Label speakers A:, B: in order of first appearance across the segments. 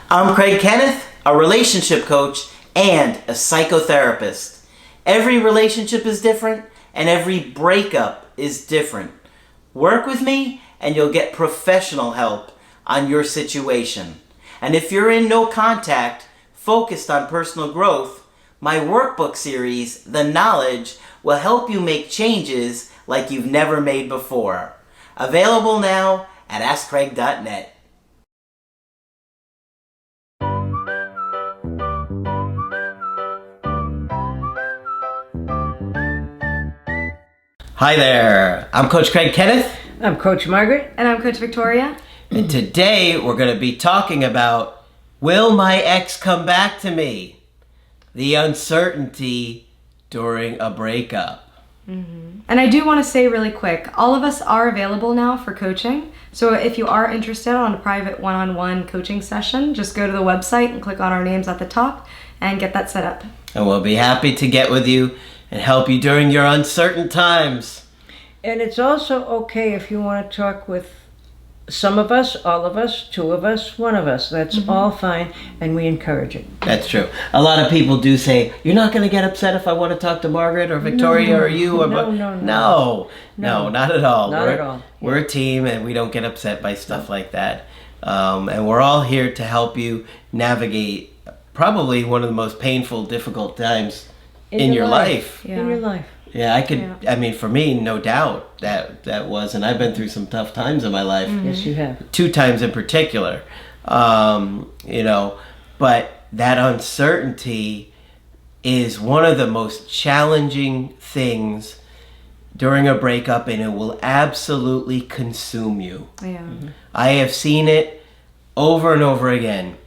A: I'm Craig Kenneth, a relationship coach and a psychotherapist. Every relationship is different and every breakup is different. Work with me and you'll get professional help on your situation. And if you're in no contact, focused on personal growth, my workbook series, The Knowledge, will help you make changes like you've never made before. Available now at AskCraig.net. Hi there, I'm Coach Craig Kenneth.
B: I'm Coach Margaret.
C: And I'm Coach Victoria.
A: And today we're going to be talking about, will my ex come back to me? The uncertainty during a breakup.
C: Mm-hmm. And I do want to say really quick, all of us are available now for coaching. So if you are interested on a private one-on-one coaching session, just go to the website and click on our names at the top and get that set up.
A: And we'll be happy to get with you and help you during your uncertain times.
B: And it's also okay if you want to talk with some of us, all of us, two of us, one of us. That's all fine, and we encourage it.
A: That's true. A lot of people do say, you're not going to get upset if I want to talk to Margaret or Victoria or you? Or No, not at all.
B: Not at all.
A: We're a team, and we don't get upset by stuff like that. And we're all here to help you navigate probably one of the most painful, difficult times in your life.
B: Yeah. In your life.
A: Yeah, I mean, for me, no doubt that was, and I've been through some tough times in my life.
B: Yes, you have.
A: 2 times in particular. But that uncertainty is one of the most challenging things during a breakup, and it will absolutely consume you.
C: Yeah.
A: I have seen it over and over again.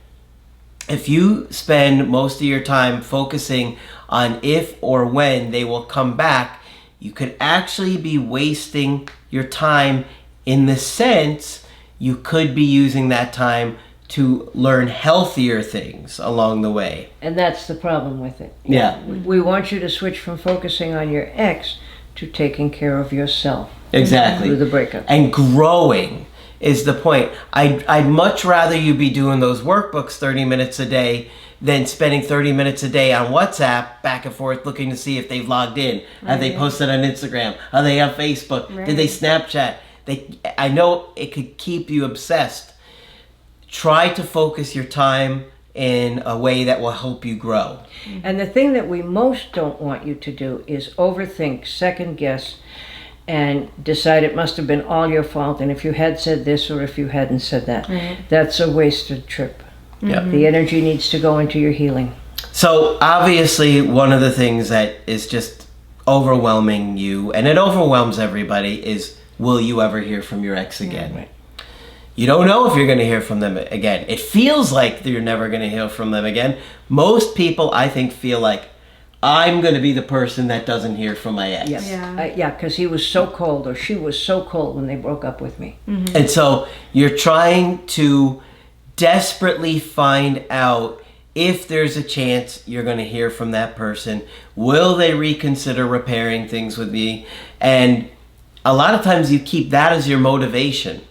A: If you spend most of your time focusing on if or when they will come back, you could actually be wasting your time, in the sense you could be using that time to learn healthier things along the way.
B: And that's the problem with it.
A: Yeah.
B: We want you to switch from focusing on your ex to taking care of yourself.
A: Exactly.
B: Through the breakup.
A: And growing is the point. I'd much rather you be doing those workbooks 30 minutes a day than spending 30 minutes a day on WhatsApp back and forth looking to see if they've logged in. Right. Have they posted on Instagram? Are they on Facebook? Right. Did they Snapchat? I know it could keep you obsessed. Try to focus your time in a way that will help you grow.
B: And the thing that we most don't want you to do is overthink, second guess, and decide it must have been all your fault, and if you had said this or if you hadn't said that. That's a wasted trip.
A: Yep.
B: The energy needs to go into your healing.
A: So obviously one of the things that is just overwhelming you, and it overwhelms everybody, is, will you ever hear from your ex again?
B: Right.
A: You don't know if you're going to hear from them again. It feels like you're never going to hear from them again. Most people, I think, feel like, I'm going to be the person that doesn't hear from my ex.
B: Yes. Yeah, because he was so cold, or she was so cold when they broke up with me.
C: Mm-hmm.
A: And so you're trying to desperately find out if there's a chance you're going to hear from that person. Will they reconsider repairing things with me? And a lot of times you keep that as your motivation.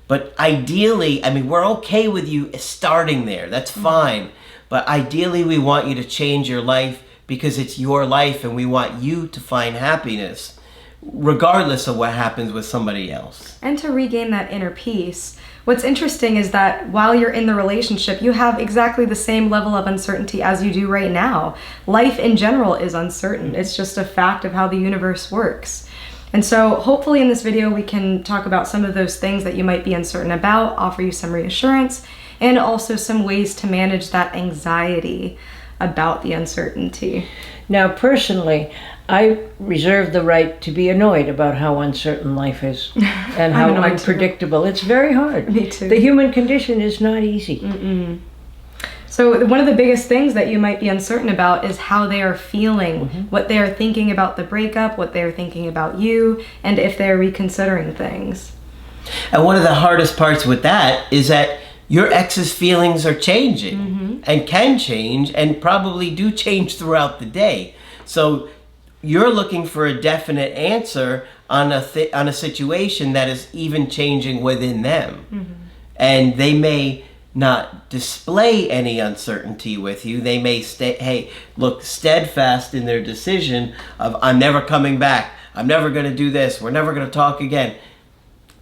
A: But ideally, I mean, we're okay with you starting there. That's fine. But ideally, we want you to change your life, because it's your life and we want you to find happiness regardless of what happens with somebody else.
C: And to regain that inner peace. What's interesting is that while you're in the relationship, you have exactly the same level of uncertainty as you do right now. Life in general is uncertain. It's just a fact of how the universe works. And so hopefully in this video we can talk about some of those things that you might be uncertain about, offer you some reassurance, and also some ways to manage that anxiety about the uncertainty.
B: Now, personally, I reserve the right to be annoyed about how uncertain life is and how unpredictable. It's very hard.
C: Me too.
B: The human condition is not easy.
C: Mm-mm. So one of the biggest things that you might be uncertain about is how they are feeling, what they are thinking about the breakup, what they are thinking about you, and if they're reconsidering things.
A: And one of the hardest parts with that is that your ex's feelings are changing and can change and probably do change throughout the day. So you're looking for a definite answer on a situation that is even changing within them. And they may not display any uncertainty with you. They may look steadfast in their decision of, I'm never coming back. I'm never going to do this. We're never going to talk again.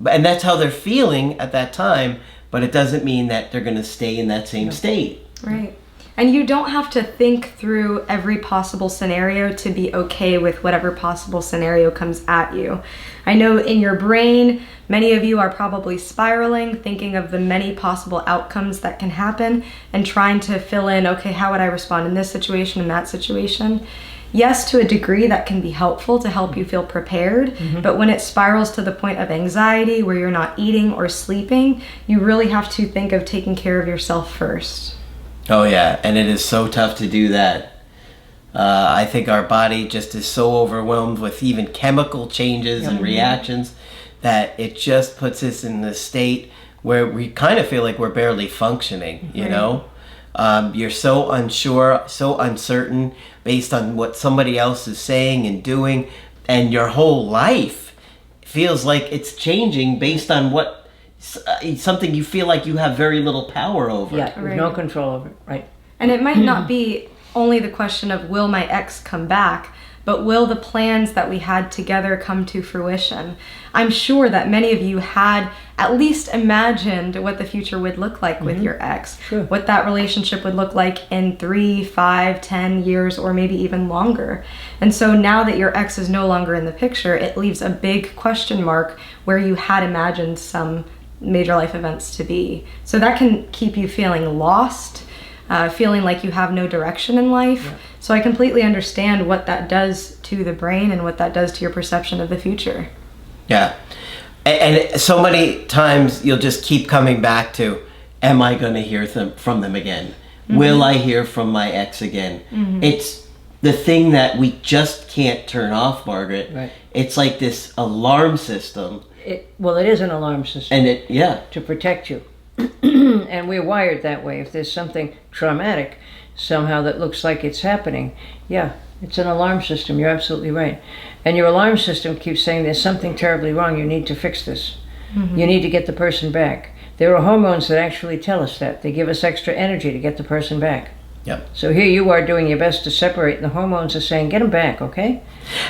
A: And that's how they're feeling at that time, but it doesn't mean that they're going to stay in that same state.
C: Right. And you don't have to think through every possible scenario to be okay with whatever possible scenario comes at you. I know in your brain, many of you are probably spiraling, thinking of the many possible outcomes that can happen and trying to fill in, okay, how would I respond in this situation, in that situation? Yes, to a degree that can be helpful to help you feel prepared, but when it spirals to the point of anxiety where you're not eating or sleeping, you really have to think of taking care of yourself first.
A: Oh yeah, and it is so tough to do that. I think our body just is so overwhelmed with even chemical changes and reactions that it just puts us in the state where we kind of feel like we're barely functioning, you know? You're so unsure, so uncertain based on what somebody else is saying and doing, and your whole life feels like it's changing based on what something you feel like you have very little power over.
B: Yeah, there's no control over it, right?
C: And it might not be only the question of will my ex come back, but will the plans that we had together come to fruition? I'm sure that many of you had at least imagined what the future would look like with your ex, what that relationship would look like in 3, 5, 10 years, or maybe even longer. And so now that your ex is no longer in the picture, it leaves a big question mark where you had imagined some major life events to be. So that can keep you feeling lost, feeling like you have no direction in life. Yeah. So I completely understand what that does to the brain and what that does to your perception of the future.
A: Yeah. And so many times you'll just keep coming back to, am I going to hear from them again? Will I hear from my ex again? It's the thing that we just can't turn off, Margaret.
B: Right.
A: It's like this alarm system.
B: It is an alarm system.
A: And
B: to protect you. And we're wired that way. If there's something traumatic somehow that looks like it's happening, it's an alarm system. You're absolutely right. And your alarm system keeps saying there's something terribly wrong. You need to fix this. You need to get the person back. There are hormones that actually tell us that. They give us extra energy to get the person back.
A: Yep.
B: So here you are doing your best to separate, and the hormones are saying, get them back, okay?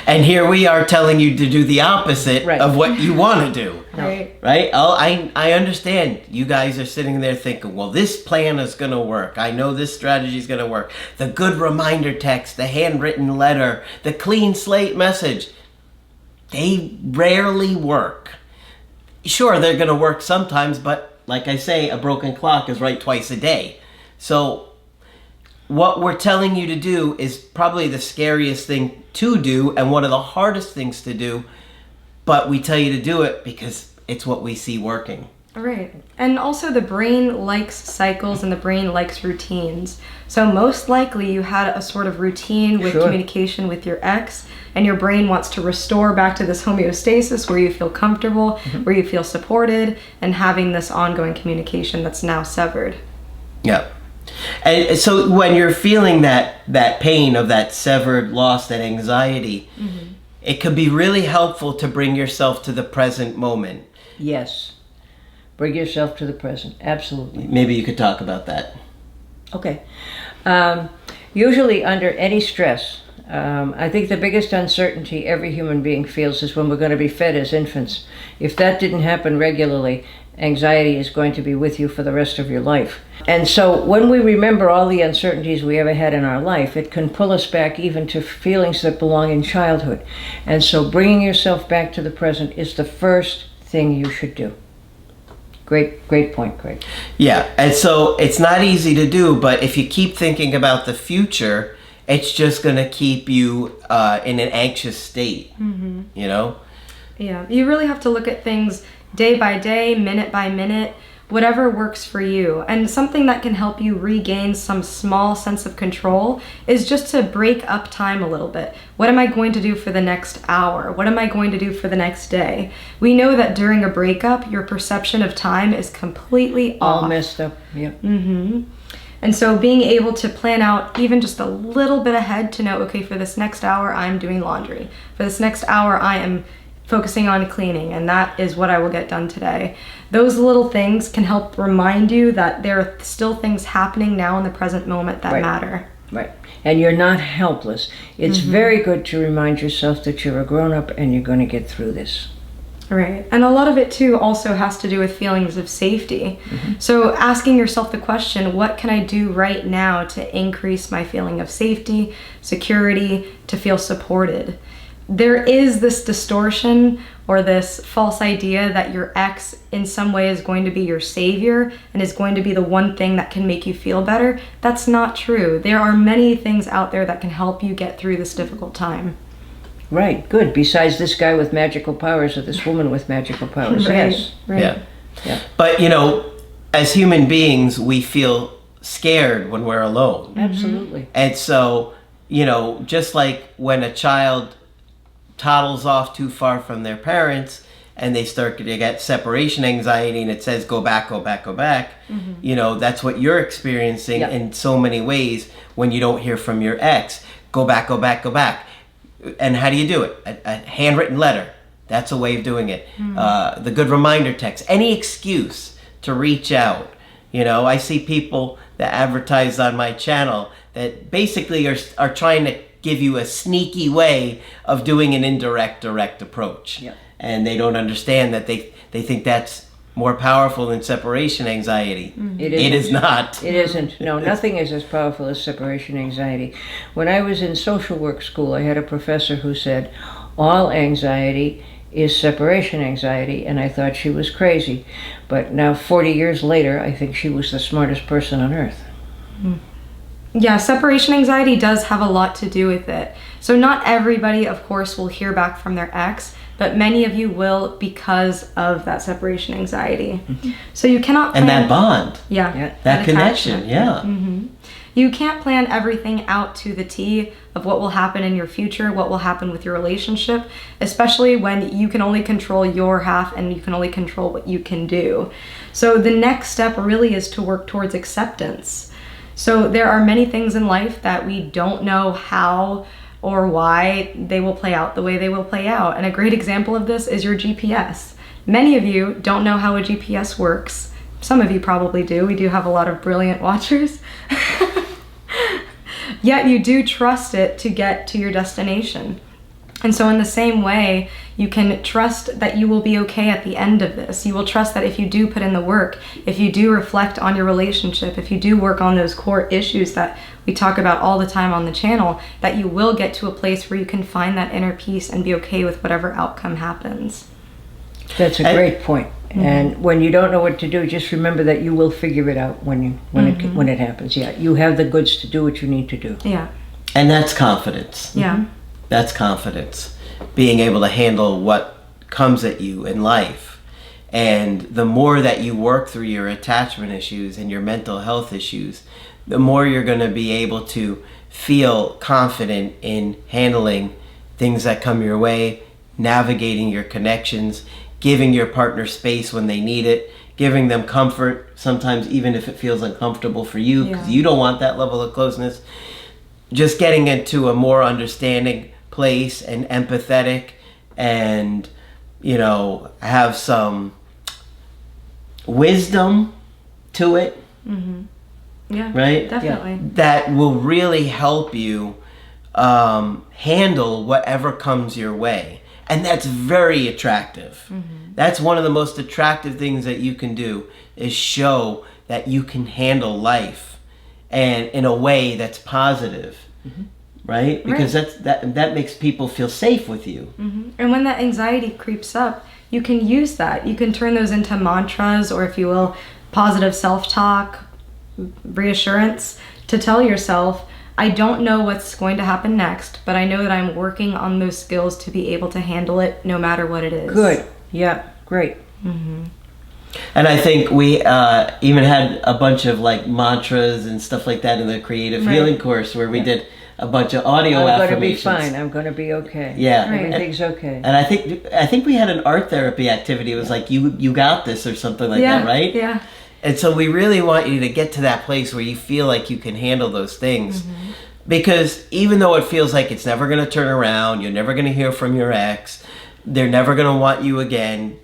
A: And here we are telling you to do the opposite of what you want to do.
C: Right.
A: Right? I understand. You guys are sitting there thinking, well, this plan is going to work. I know this strategy is going to work. The good reminder text, the handwritten letter, the clean slate message, they rarely work. Sure, they're going to work sometimes, but like I say, a broken clock is right twice a day. So what we're telling you to do is probably the scariest thing to do and one of the hardest things to do, but we tell you to do it because it's what we see working.
C: Right. And also the brain likes cycles and the brain likes routines. So most likely you had a sort of routine with communication with your ex, and your brain wants to restore back to this homeostasis where you feel comfortable, where you feel supported, and having this ongoing communication that's now severed.
A: Yeah. And so when you're feeling that pain of that severed loss, that anxiety, it could be really helpful to bring yourself to the present moment.
B: Yes. Bring yourself to the present. Absolutely.
A: Maybe you could talk about that.
B: Okay. Usually under any stress, I think the biggest uncertainty every human being feels is when we're going to be fed as infants. If that didn't happen regularly, anxiety is going to be with you for the rest of your life. And so when we remember all the uncertainties we ever had in our life, it can pull us back even to feelings that belong in childhood. And so bringing yourself back to the present is the first thing you should do. Great point, Craig.
A: Yeah, and so it's not easy to do, but if you keep thinking about the future, it's just going to keep you in an anxious state, you know?
C: Yeah, you really have to look at things day by day, minute by minute, whatever works for you. And something that can help you regain some small sense of control is just to break up time a little bit. What am I going to do for the next hour? What am I going to do for the next day? We know that during a breakup, your perception of time is completely off.
B: All messed up, yeah.
C: And so being able to plan out even just a little bit ahead to know, okay, for this next hour, I'm doing laundry. For this next hour, I am focusing on cleaning, and that is what I will get done today. Those little things can help remind you that there are still things happening now in the present moment that matter.
B: Right. And you're not helpless. It's very good to remind yourself that you're a grown-up and you're going to get through this.
C: Right. And a lot of it too also has to do with feelings of safety. So asking yourself the question, what can I do right now to increase my feeling of safety, security, to feel supported? There is this distortion or this false idea that your ex in some way is going to be your savior and is going to be the one thing that can make you feel better. That's not true. There are many things out there that can help you get through this difficult time.
B: Right, good. Besides this guy with magical powers or this woman with magical powers.
C: Right,
B: Yes.
C: right.
A: Yeah. But, as human beings, we feel scared when we're alone.
B: Absolutely.
A: And so, just like when a child toddles off too far from their parents and they start to get separation anxiety and it says go back, go back, go back, that's what you're experiencing in so many ways when you don't hear from your ex. Go back, go back, go back. And how do you do it? A handwritten letter. That's a way of doing it. The good reminder text. Any excuse to reach out. I see people that advertise on my channel that basically are trying to give you a sneaky way of doing an indirect, direct approach.
B: Yeah.
A: And they don't understand that they think that's more powerful than separation anxiety. It is not.
B: It isn't. No, nothing is as powerful as separation anxiety. When I was in social work school, I had a professor who said, all anxiety is separation anxiety, and I thought she was crazy. But now, 40 years later, I think she was the smartest person on earth.
C: Yeah, separation anxiety does have a lot to do with it. So not everybody, of course, will hear back from their ex, but many of you will because of that separation anxiety. So you cannot plan...
A: And that bond.
C: Yeah.
A: That connection,
C: attachment. You can't plan everything out to the T of what will happen in your future, what will happen with your relationship, especially when you can only control your half and you can only control what you can do. So the next step really is to work towards acceptance. So there are many things in life that we don't know how or why they will play out the way they will play out. And a great example of this is your GPS. Many of you don't know how a GPS works. Some of you probably do. We do have a lot of brilliant watchers. Yet you do trust it to get to your destination. And so in the same way, you can trust that you will be okay at the end of this. You will trust that if you do put in the work, if you do reflect on your relationship, if you do work on those core issues that we talk about all the time on the channel, that you will get to a place where you can find that inner peace and be okay with whatever outcome happens.
B: That's a great point. And when you don't know what to do, just remember that you will figure it out when it happens. Yeah, you have the goods to do what you need to do.
C: Yeah.
A: And that's confidence.
C: Yeah.
A: That's confidence. Being able to handle what comes at you in life. And the more that you work through your attachment issues and your mental health issues, the more you're going to be able to feel confident in handling things that come your way, navigating your connections, giving your partner space when they need it, giving them comfort, sometimes even if it feels uncomfortable for you because you don't want that level of closeness. Just getting into a more understanding place and empathetic and, have some wisdom to it.
C: Yeah,
A: right?
C: Definitely.
A: That will really help you handle whatever comes your way. And that's very attractive. That's one of the most attractive things that you can do is show that you can handle life and in a way that's positive. Right? Because that makes people feel safe with you.
C: And when that anxiety creeps up, you can use that. You can turn those into mantras, or if you will, positive self-talk, reassurance, to tell yourself, I don't know what's going to happen next, but I know that I'm working on those skills to be able to handle it no matter what it is.
B: Good. Yeah, great.
A: And I think we even had a bunch of mantras and stuff like that in the creative healing course where we did a bunch of audio affirmations.
B: I'm going to be fine. I'm going to be okay.
A: Yeah.
B: Everything's okay.
A: And I think we had an art therapy activity. It was like, you got this or something like that, right?
C: Yeah.
A: And so we really want you to get to that place where you feel like you can handle those things. Because even though it feels like it's never going to turn around, you're never going to hear from your ex, they're never going to want you again.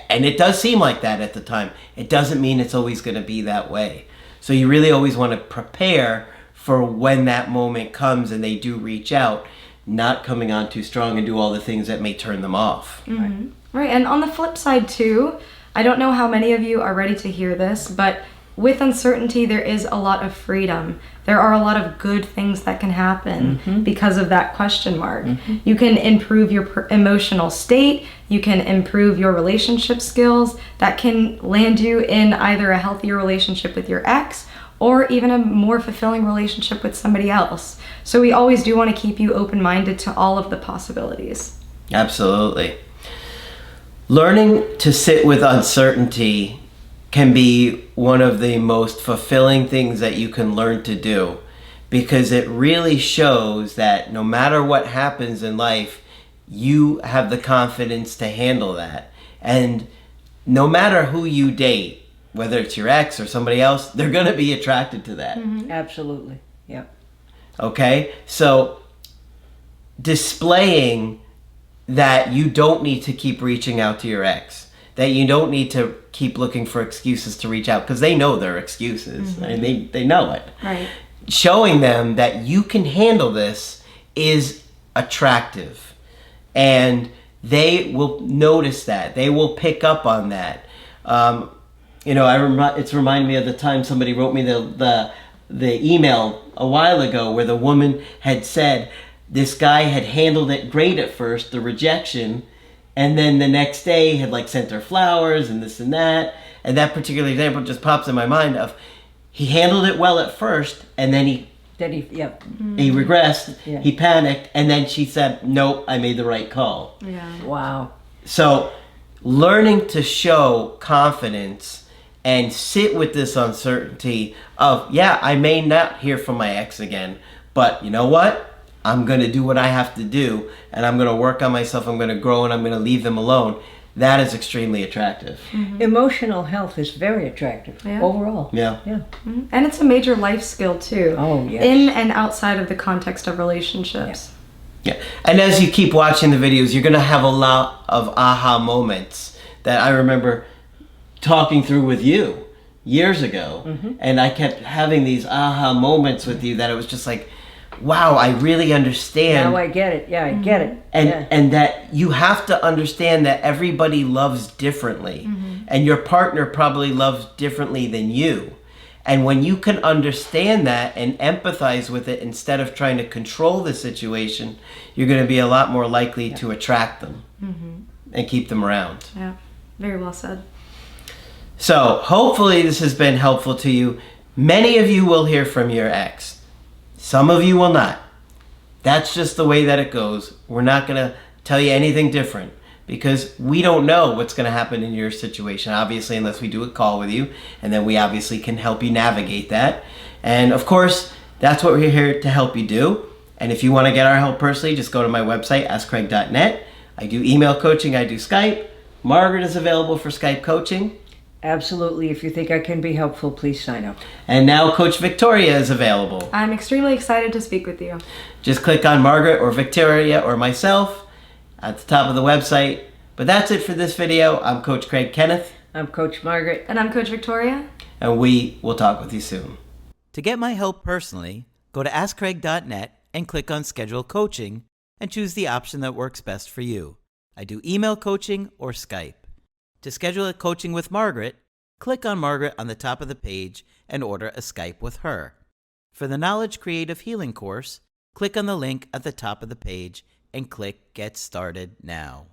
A: And it does seem like that at the time. It doesn't mean it's always going to be that way. So you really always want to prepare for when that moment comes and they do reach out, not coming on too strong and do all the things that may turn them off.
C: Mm-hmm. Right. And on the flip side too, I don't know how many of you are ready to hear this, but with uncertainty, there is a lot of freedom. There are a lot of good things that can happen because of that question mark. You can improve your emotional state. You can improve your relationship skills. That can land you in either a healthier relationship with your ex or even a more fulfilling relationship with somebody else. So we always do want to keep you open-minded to all of the possibilities.
A: Absolutely. Learning to sit with uncertainty can be one of the most fulfilling things that you can learn to do, because it really shows that no matter what happens in life, you have the confidence to handle that. And no matter who you date, whether it's your ex or somebody else, they're going to be attracted to that.
B: Absolutely. Yeah.
A: Okay? So displaying that you don't need to keep reaching out to your ex, that you don't need to keep looking for excuses to reach out, because they know their excuses and they know it.
C: Right.
A: Showing them that you can handle this is attractive, and they will notice that. They will pick up on that. It's reminded me of the time somebody wrote me the email a while ago where the woman had said this guy had handled it great at first, the rejection, and then the next day had like sent her flowers and this and that. And that particular example just pops in my mind of he handled it well at first, and then he regressed, he panicked, and then she said, nope, I made the right call.
C: Yeah.
B: Wow.
A: So learning to show confidence and sit with this uncertainty of, yeah, I may not hear from my ex again, but you know what? I'm going to do what I have to do, and I'm going to work on myself, I'm going to grow, and I'm going to leave them alone. That is extremely attractive.
B: Emotional health is very attractive overall.
A: Yeah.
B: Yeah.
C: And it's a major life skill too.
B: Oh, yes.
C: In and outside of the context of relationships.
A: Yeah. And as you keep watching the videos, you're going to have a lot of aha moments that I remember talking through with you years ago. And I kept having these aha moments with you that it was just like, wow, I really understand.
B: Now I get it. Yeah, I get it.
A: And that you have to understand that everybody loves differently. And your partner probably loves differently than you. And when you can understand that and empathize with it instead of trying to control the situation, you're going to be a lot more likely to attract them and keep them around.
C: Yeah, very well said.
A: So hopefully this has been helpful to you. Many of you will hear from your ex. Some of you will not. That's just the way that it goes. We're not going to tell you anything different because we don't know what's going to happen in your situation, obviously, unless we do a call with you. And then we obviously can help you navigate that. And of course, that's what we're here to help you do. And if you want to get our help personally, just go to my website, askcraig.net. I do email coaching. I do Skype. Margaret is available for Skype coaching.
B: Absolutely. If you think I can be helpful, please sign up.
A: And now Coach Victoria is available.
C: I'm extremely excited to speak with you.
A: Just click on Margaret or Victoria or myself at the top of the website. But that's it for this video. I'm Coach Craig Kenneth.
B: I'm Coach Margaret.
C: And I'm Coach Victoria.
A: And we will talk with you soon.
D: To get my help personally, go to askcraig.net and click on Schedule Coaching and choose the option that works best for you. I do email coaching or Skype. To schedule a coaching with Margaret, click on Margaret on the top of the page and order a Skype with her. For the Knowledge Creative Healing course, click on the link at the top of the page and click Get Started Now.